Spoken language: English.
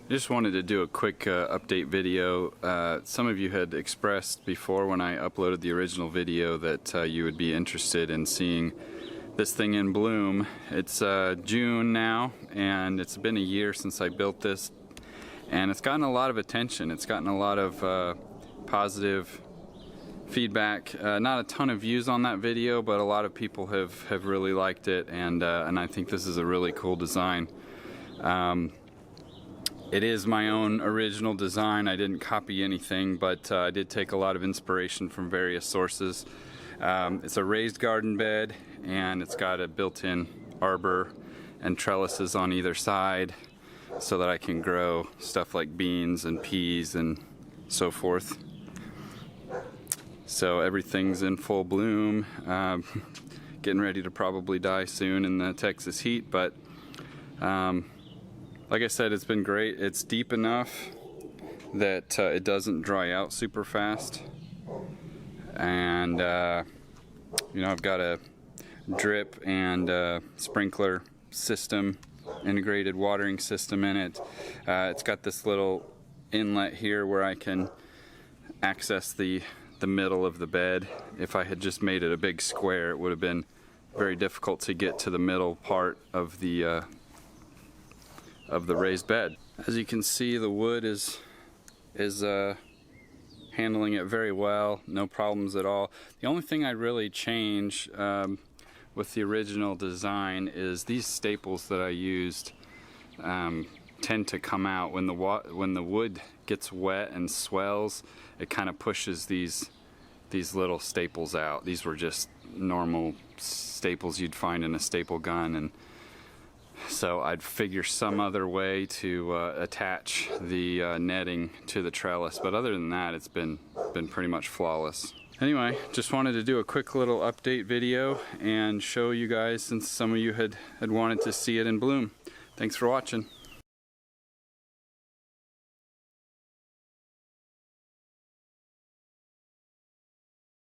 Just wanted to do a quick update video. Some of you had expressed before when I uploaded the original video that you would be interested in seeing this thing in bloom. It's June now, and it's been a year since I built this, and it's gotten a lot of attention. It's gotten a lot of positive feedback. Not a ton of views on that video, but a lot of people have really liked it, and I think this is a really cool design. It is my own original design. I didn't copy anything, but I did take a lot of inspiration from various sources. It's a raised garden bed, and it's got a built-in arbor and trellises on either side so that I can grow stuff like beans and peas and so forth. So everything's in full bloom, getting ready to probably die soon in the Texas heat, but like I said, it's been great. It's deep enough that it doesn't dry out super fast, and you know, I've got a drip and sprinkler system, integrated watering system in it. It's got this little inlet here where I can access the middle of the bed. If I had just made it a big square, it would have been very difficult to get to the middle part of the raised bed. As you can see, the wood is handling it very well, no problems at all. The only thing I really change with the original design is these staples that I used tend to come out when the wood gets wet and swells. It kind of pushes these little staples out. These were just normal staples you'd find in a staple gun, and so I'd figure some other way to attach the netting to the trellis, but other than that, it's been pretty much flawless. Anyway, just wanted to do a quick little update video and show you guys, since some of you had wanted to see it in bloom. Thanks for watching.